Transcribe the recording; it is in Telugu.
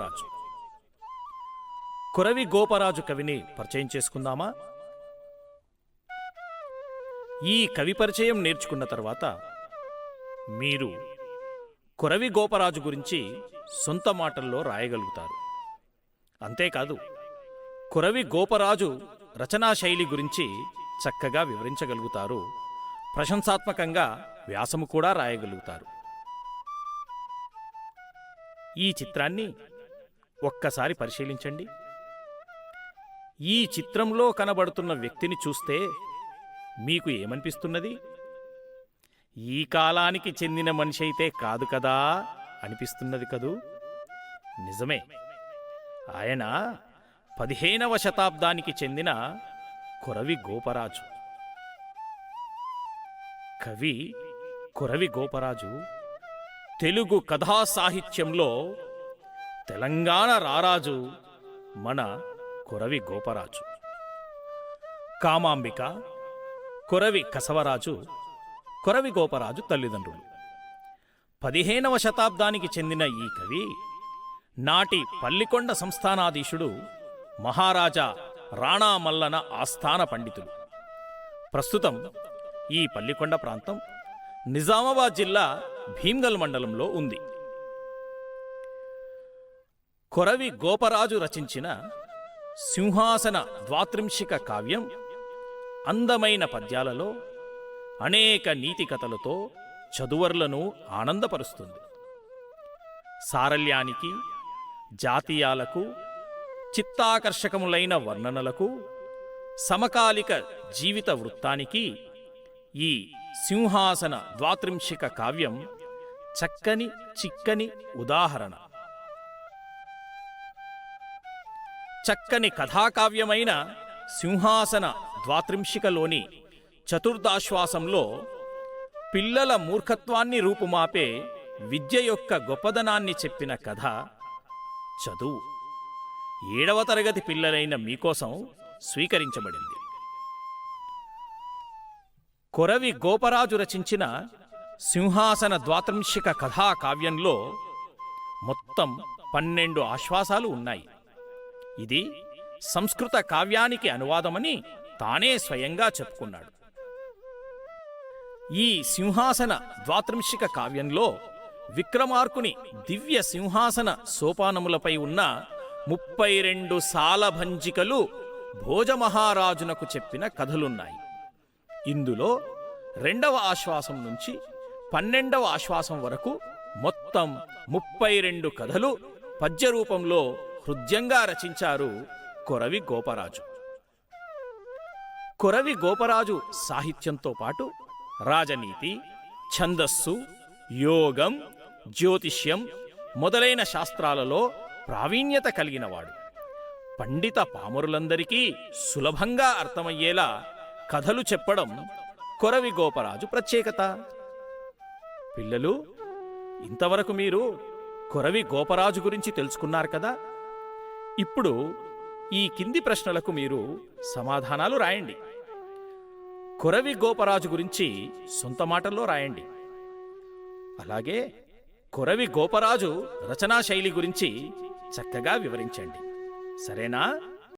రాజు. కొరవి గోపరాజు కవిని పరిచయం చేసుకుందామా? ఈ కవి పరిచయం నేర్చుకున్న తర్వాత మీరు కొరవి గోపరాజు గురించి సొంత మాటల్లో రాయగలుగుతారు. అంతేకాదు, కొరవి గోపరాజు రచనా శైలి గురించి చక్కగా వివరించగలుగుతారు. ప్రశంసాత్మకంగా వ్యాసము కూడా రాయగలుగుతారు. ఈ చిత్రాన్ని ఒక్కసారి పరిశీలించండి. ఈ చిత్రంలో కనబడుతున్న వ్యక్తిని చూస్తే మీకు ఏమనిపిస్తున్నది? ఈ కాలానికి చెందిన మనిషి అయితే కాదు కదా అనిపిస్తున్నది కదూ? నిజమే. ఆయన 15వ శతాబ్దానికి చెందిన కొరవి గోపరాజు. కవి కొరవి గోపరాజు తెలుగు కథా సాహిత్యంలో తెలంగాణ రారాజు మన కొరవి గోపరాజు. కామాంబిక, కొరవి కసవరాజు, కొరవి గోపరాజు తల్లిదండ్రులు. 15వ శతాబ్దానికి చెందిన ఈ కవి నాటి పల్లికొండ సంస్థానాధీశుడు మహారాజా రాణా మల్లన ఆస్థాన పండితులు. ప్రస్తుతం ఈ పల్లికొండ ప్రాంతం నిజామాబాద్ జిల్లా భీమ్గల్ మండలంలో ఉంది. కొరవి గోపరాజు రచించిన సింహాసన ద్వాత్రింశిక కావ్యం అందమైన పద్యాలలో అనేక నీతి కథలతో చదువర్లను ఆనందపరుస్తుంది. సారళ్యానికి, జాతీయాలకు, చిత్తాకర్షకములైన వర్ణనలకు, సమకాలిక జీవిత వృత్తానికి ఈ సింహాసన ద్వాత్రింశిక కావ్యం చక్కని చిక్కని ఉదాహరణ. చక్కని కథాకావ్యమైన సింహాసన ద్వాత్రింశికలోని చతుర్దాశ్వాసంలో పిల్లల మూర్ఖత్వాన్ని రూపుమాపే విద్య యొక్క గొప్పదనాన్ని చెప్పిన కథ చదువు 7వ తరగతి పిల్లలైన మీకోసం స్వీకరించబడింది. కొరవి గోపరాజు రచించిన సింహాసన ద్వాత్రింశిక కథాకావ్యంలో మొత్తం 12 ఆశ్వాసాలు ఉన్నాయి. ఇది సంస్కృత కావ్యానికి అనువాదమని తానే స్వయంగా చెప్పుకున్నాడు. ఈ సింహాసన ద్వాత్రింశిక కావ్యంలో విక్రమార్కుని దివ్య సింహాసన సోపానములపై ఉన్న 32 సాలభంజికలు భోజమహారాజునకు చెప్పిన కథలున్నాయి. ఇందులో 2వ ఆశ్వాసం నుంచి 12వ ఆశ్వాసం వరకు మొత్తం 32 కథలు పద్యరూపంలో హృద్యంగా రచించారు కొరవి గోపరాజు. కొరవి గోపరాజు సాహిత్యంతో పాటు రాజనీతి, ఛందస్సు, యోగం, జ్యోతిష్యం మొదలైన శాస్త్రాలలో ప్రావీణ్యత కలిగినవాడు. పండిత పామరులందరికీ సులభంగా అర్థమయ్యేలా కథలు చెప్పడం కొరవి గోపరాజు ప్రత్యేకత. పిల్లలు, ఇంతవరకు మీరు కొరవి గోపరాజు గురించి తెలుసుకున్నారు కదా? ఇప్పుడు ఈ కింది ప్రశ్నలకు మీరు సమాధానాలు రాయండి. కొరవి గోపరాజు గురించి సొంత మాటల్లో రాయండి. అలాగే కొరవి గోపరాజు రచనా శైలి గురించి చక్కగా వివరించండి. సరేనా?